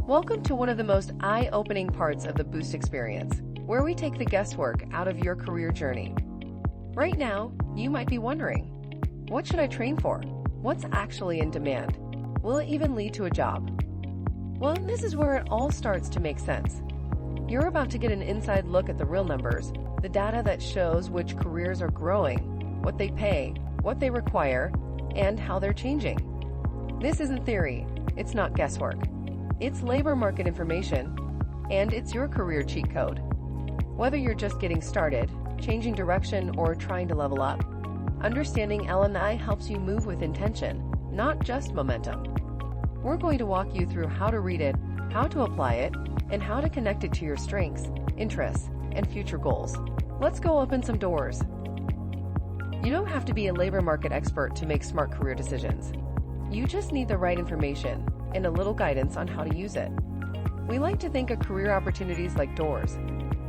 Welcome to one of the most eye-opening parts of the Boost experience, where we take the guesswork out of your career journey. Right now, you might be wondering, what should I train for? What's actually in demand? Will it even lead to a job? Well, this is where it all starts to make sense. You're about to get an inside look at the real numbers, the data that shows which careers are growing, what they pay, what they require, and how they're changing. This isn't theory, it's not guesswork. It's labor market information, and it's your career cheat code. Whether you're just getting started, changing direction, or trying to level up, understanding L&I helps you move with intention, not just momentum. We're going to walk you through how to read it, how to apply it, and how to connect it to your strengths, interests, and future goals. Let's go open some doors. You don't have to be a labor market expert to make smart career decisions. You just need the right information and a little guidance on how to use it. We like to think of career opportunities like doors.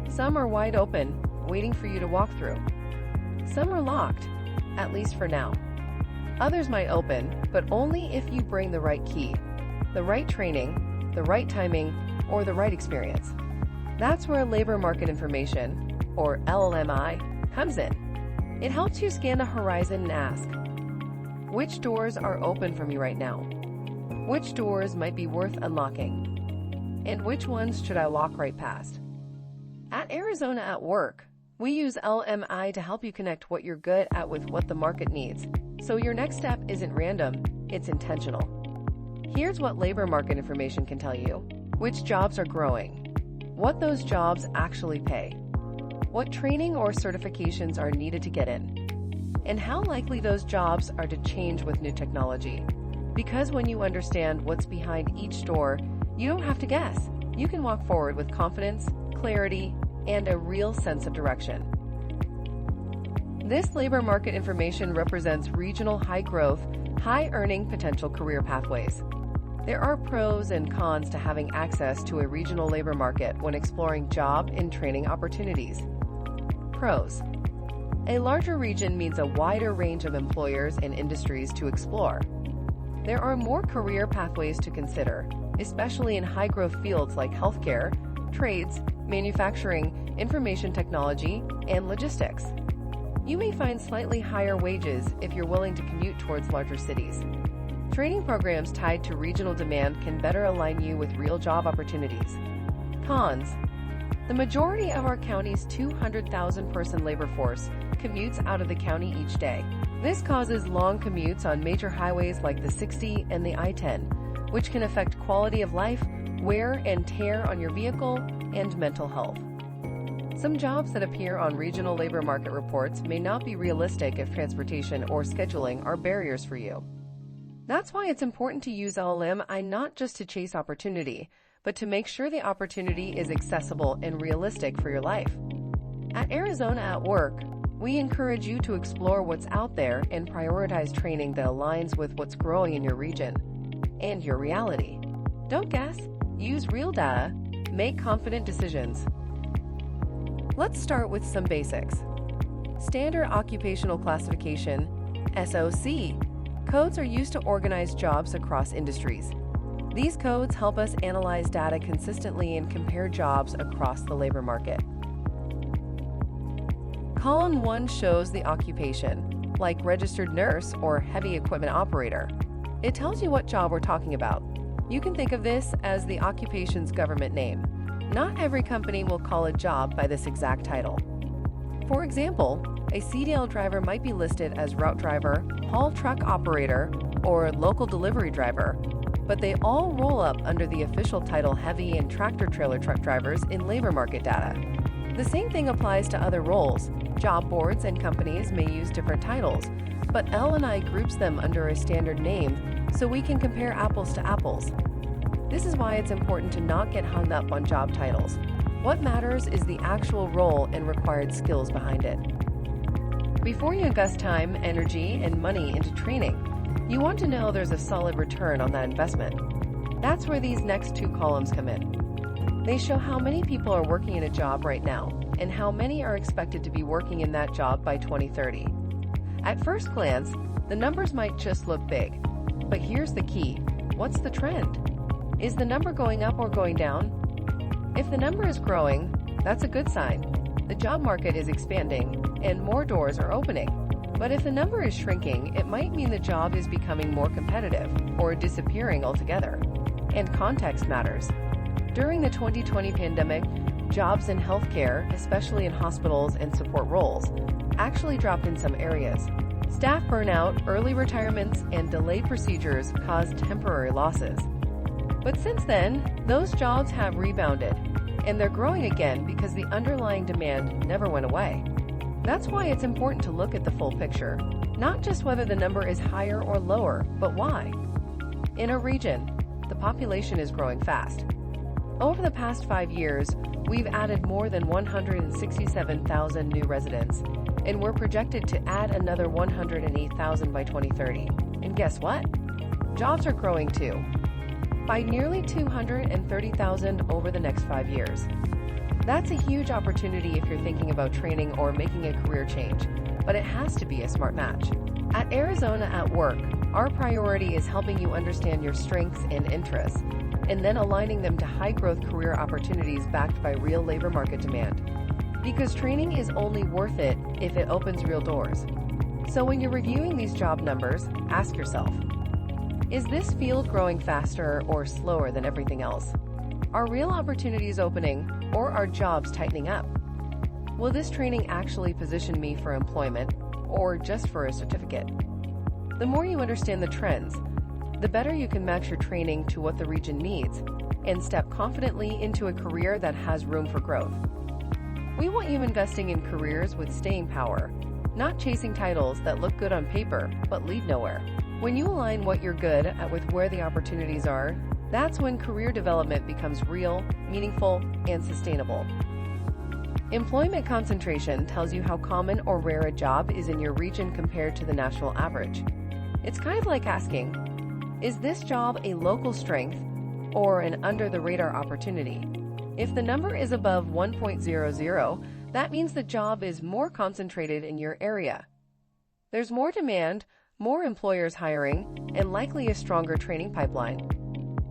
Some are wide open, waiting for you to walk through. Some are locked, at least for now. Others might open, but only if you bring the right key, the right training, the right timing, or the right experience. That's where labor market information, or LMI, comes in. It helps you scan the horizon and ask, which doors are open for me right now? Which doors might be worth unlocking? And which ones should I walk right past? At Arizona at Work, we use LMI to help you connect what you're good at with what the market needs, so your next step isn't random, it's intentional. Here's what labor market information can tell you: which jobs are growing, what those jobs actually pay, what training or certifications are needed to get in, and how likely those jobs are to change with new technology. Because when you understand what's behind each door, you don't have to guess. You can walk forward with confidence, clarity, and a real sense of direction. This labor market information represents regional high-growth, high-earning potential career pathways. There are pros and cons to having access to a regional labor market when exploring job and training opportunities. Pros: a larger region means a wider range of employers and industries to explore. There are more career pathways to consider, especially in high-growth fields like healthcare, trades, manufacturing, information technology, and logistics. You may find slightly higher wages if you're willing to commute towards larger cities. Training programs tied to regional demand can better align you with real job opportunities. Cons: the majority of our county's 200,000-person labor force commutes out of the county each day. This causes long commutes on major highways like the 60 and the I-10, which can affect quality of life, wear and tear on your vehicle, and mental health. Some jobs that appear on regional labor market reports may not be realistic if transportation or scheduling are barriers for you. That's why it's important to use LMI not just to chase opportunity, but to make sure the opportunity is accessible and realistic for your life. At Arizona at Work, we encourage you to explore what's out there and prioritize training that aligns with what's growing in your region and your reality. Don't guess, use real data, make confident decisions. Let's start with some basics. Standard Occupational Classification, SOC. Codes are used to organize jobs across industries. These codes help us analyze data consistently and compare jobs across the labor market. Column 1 shows the occupation, like registered nurse or heavy equipment operator. It tells you what job we're talking about. You can think of this as the occupation's government name. Not every company will call a job by this exact title. For example, a CDL driver might be listed as route driver, haul truck operator, or local delivery driver, but they all roll up under the official title heavy and tractor-trailer truck drivers in labor market data. The same thing applies to other roles. Job boards and companies may use different titles, but L&I groups them under a standard name so we can compare apples to apples. This is why it's important to not get hung up on job titles. What matters is the actual role and required skills behind it. Before you invest time, energy, and money into training, you want to know there's a solid return on that investment. That's where these next two columns come in. They show how many people are working in a job right now and how many are expected to be working in that job by 2030. At first glance, the numbers might just look big, but here's the key. What's the trend? Is the number going up or going down? If the number is growing, that's a good sign. The job market is expanding and more doors are opening. But if the number is shrinking, it might mean the job is becoming more competitive or disappearing altogether. And context matters. During the 2020 pandemic, jobs in healthcare, especially in hospitals and support roles, actually dropped in some areas. Staff burnout, early retirements, and delayed procedures caused temporary losses. But since then, those jobs have rebounded, and they're growing again because the underlying demand never went away. That's why it's important to look at the full picture, not just whether the number is higher or lower, but why. In a region, the population is growing fast. Over the past 5 years, we've added more than 167,000 new residents, and we're projected to add another 108,000 by 2030. And guess what? Jobs are growing too, by nearly 230,000 over the next 5 years. That's a huge opportunity if you're thinking about training or making a career change, but it has to be a smart match. At Arizona at Work, our priority is helping you understand your strengths and interests, and then aligning them to high-growth career opportunities backed by real labor market demand. Because training is only worth it if it opens real doors. So when you're reviewing these job numbers, ask yourself, is this field growing faster or slower than everything else? Are real opportunities opening, or are jobs tightening up? Will this training actually position me for employment, or just for a certificate? The more you understand the trends, the better you can match your training to what the region needs and step confidently into a career that has room for growth. We want you investing in careers with staying power, not chasing titles that look good on paper but lead nowhere. When you align what you're good at with where the opportunities are, that's when career development becomes real, meaningful, and sustainable. Employment concentration tells you how common or rare a job is in your region compared to the national average. It's kind of like asking, is this job a local strength or an under-the-radar opportunity? If the number is above 1.00, that means the job is more concentrated in your area. There's more demand, more employers hiring, and likely a stronger training pipeline.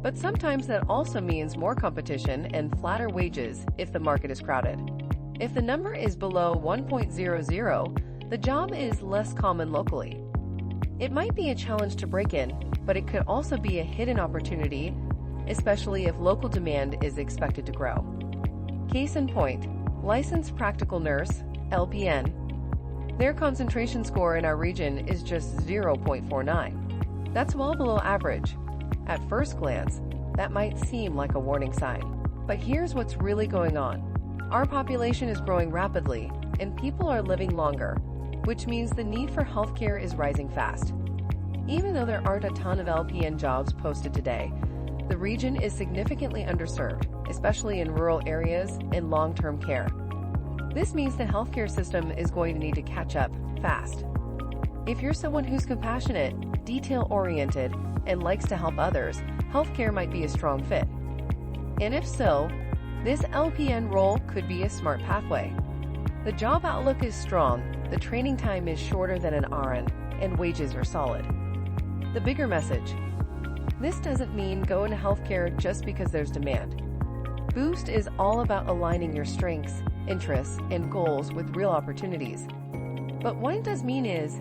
But sometimes that also means more competition and flatter wages if the market is crowded. If the number is below 1.00, the job is less common locally. It might be a challenge to break in, but it could also be a hidden opportunity, especially if local demand is expected to grow. Case in point, licensed practical nurse, LPN. Their concentration score in our region is just 0.49. That's well below average. At first glance, that might seem like a warning sign. But here's what's really going on. Our population is growing rapidly, and people are living longer, which means the need for healthcare is rising fast. Even though there aren't a ton of LPN jobs posted today, the region is significantly underserved, especially in rural areas and long-term care. This means the healthcare system is going to need to catch up fast. If you're someone who's compassionate, detail-oriented, and likes to help others, healthcare might be a strong fit. And if so, this LPN role could be a smart pathway. The job outlook is strong, the training time is shorter than an RN, and wages are solid. The bigger message: this doesn't mean go into healthcare just because there's demand. Boost is all about aligning your strengths, interests, and goals with real opportunities. But what it does mean is,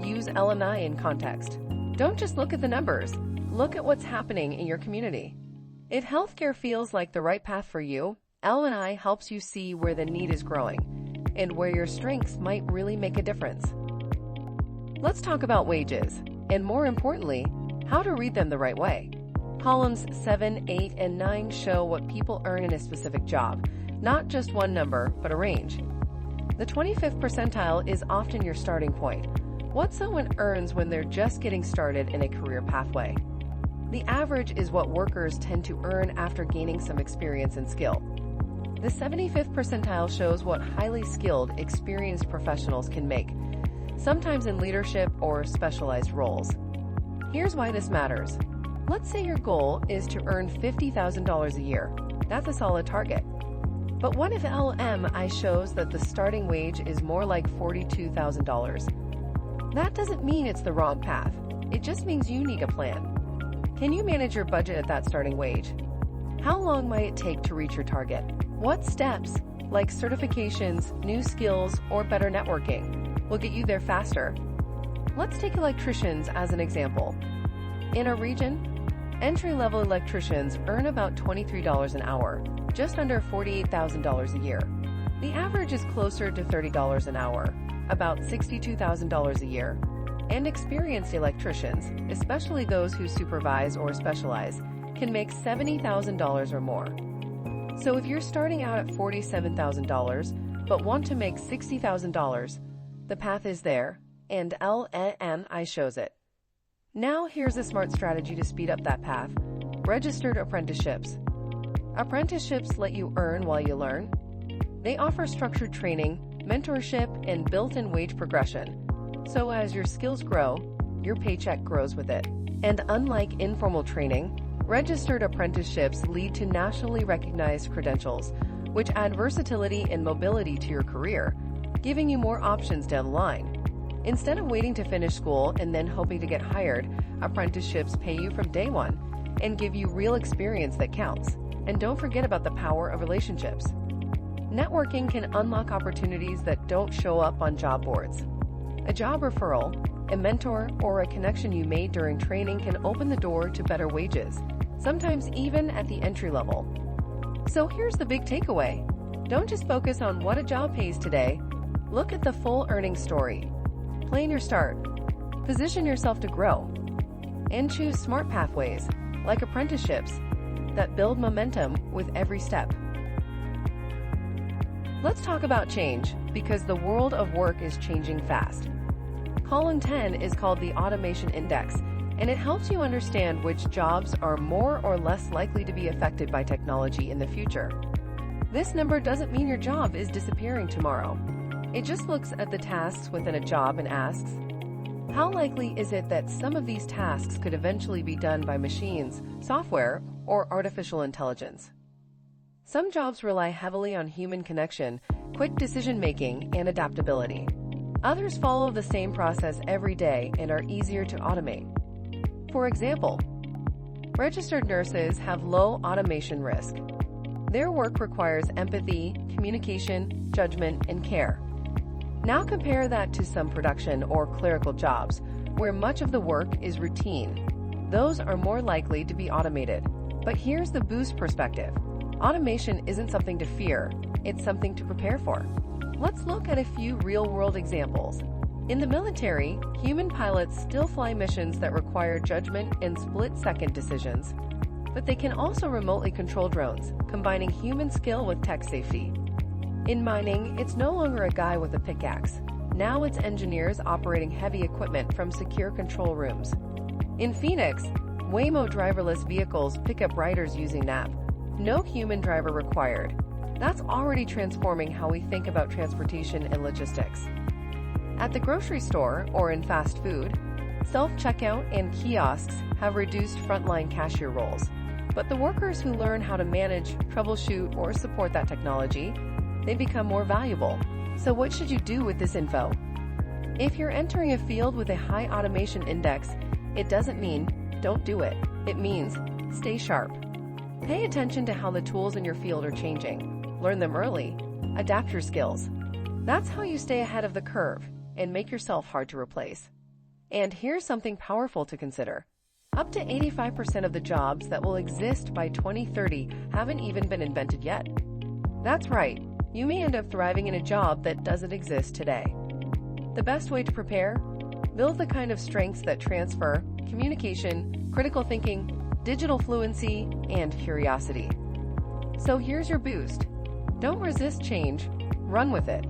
use L&I in context. Don't just look at the numbers, look at what's happening in your community. If healthcare feels like the right path for you, L&I helps you see where the need is growing and where your strengths might really make a difference. Let's talk about wages, and more importantly, how to read them the right way. Columns 7, 8, and 9 show what people earn in a specific job, not just one number, but a range. The 25th percentile is often your starting point. What someone earns when they're just getting started in a career pathway. The average is what workers tend to earn after gaining some experience and skill. The 75th percentile shows what highly skilled, experienced professionals can make, sometimes in leadership or specialized roles. Here's why this matters. Let's say your goal is to earn $50,000 a year. That's a solid target. But what if LMI shows that the starting wage is more like $42,000? That doesn't mean it's the wrong path. It just means you need a plan. Can you manage your budget at that starting wage? How long might it take to reach your target? What steps, like certifications, new skills, or better networking, will get you there faster? Let's take electricians as an example. In our region, entry-level electricians earn about $23 an hour, just under $48,000 a year. The average is closer to $30 an hour, about $62,000 a year. And experienced electricians, especially those who supervise or specialize, can make $70,000 or more. So if you're starting out at $47,000 but want to make $60,000, the path is there, and LNI shows it. Now here's a smart strategy to speed up that path: registered apprenticeships. Apprenticeships let you earn while you learn. They offer structured training, mentorship, and built-in wage progression. So as your skills grow, your paycheck grows with it. And unlike informal training, registered apprenticeships lead to nationally recognized credentials, which add versatility and mobility to your career, giving you more options down the line. Instead of waiting to finish school and then hoping to get hired, apprenticeships pay you from day one and give you real experience that counts. And don't forget about the power of relationships. Networking can unlock opportunities that don't show up on job boards. A job referral, a mentor, or a connection you made during training can open the door to better wages, sometimes even at the entry level. So here's the big takeaway. Don't just focus on what a job pays today. Look at the full earning story. Plan your start. Position yourself to grow. And choose smart pathways, like apprenticeships, that build momentum with every step. Let's talk about change, because the world of work is changing fast. Column 10 is called the Automation Index, and it helps you understand which jobs are more or less likely to be affected by technology in the future. This number doesn't mean your job is disappearing tomorrow. It just looks at the tasks within a job and asks, how likely is it that some of these tasks could eventually be done by machines, software, or artificial intelligence? Some jobs rely heavily on human connection, quick decision-making, and adaptability. Others follow the same process every day and are easier to automate. For example, registered nurses have low automation risk. Their work requires empathy, communication, judgment, and care. Now compare that to some production or clerical jobs, where much of the work is routine. Those are more likely to be automated. But here's the boost perspective. Automation isn't something to fear, it's something to prepare for. Let's look at a few real-world examples. In the military, human pilots still fly missions that require judgment and split-second decisions. But they can also remotely control drones, combining human skill with tech safety. In mining, it's no longer a guy with a pickaxe. Now it's engineers operating heavy equipment from secure control rooms. In Phoenix, Waymo driverless vehicles pick up riders using an app. No human driver required. That's already transforming how we think about transportation and logistics. At the grocery store or in fast food, self-checkout and kiosks have reduced frontline cashier roles. But the workers who learn how to manage, troubleshoot, or support that technology, they become more valuable. So what should you do with this info? If you're entering a field with a high automation index, it doesn't mean don't do it. It means stay sharp. Pay attention to how the tools in your field are changing. Learn them early. Adapt your skills. That's how you stay ahead of the curve and make yourself hard to replace. And here's something powerful to consider. Up to 85% of the jobs that will exist by 2030 haven't even been invented yet. That's right, you may end up thriving in a job that doesn't exist today. The best way to prepare? Build the kind of strengths that transfer: communication, critical thinking, digital fluency, and curiosity. So here's your boost. Don't resist change, run with it.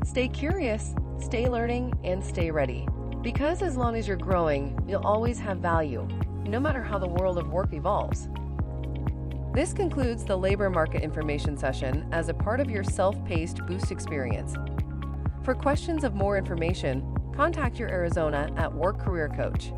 Stay curious, stay learning, and stay ready. Because as long as you're growing, you'll always have value, no matter how the world of work evolves. This concludes the labor market information session as a part of your self-paced Boost experience. For questions of more information, contact your Arizona at Work Career Coach.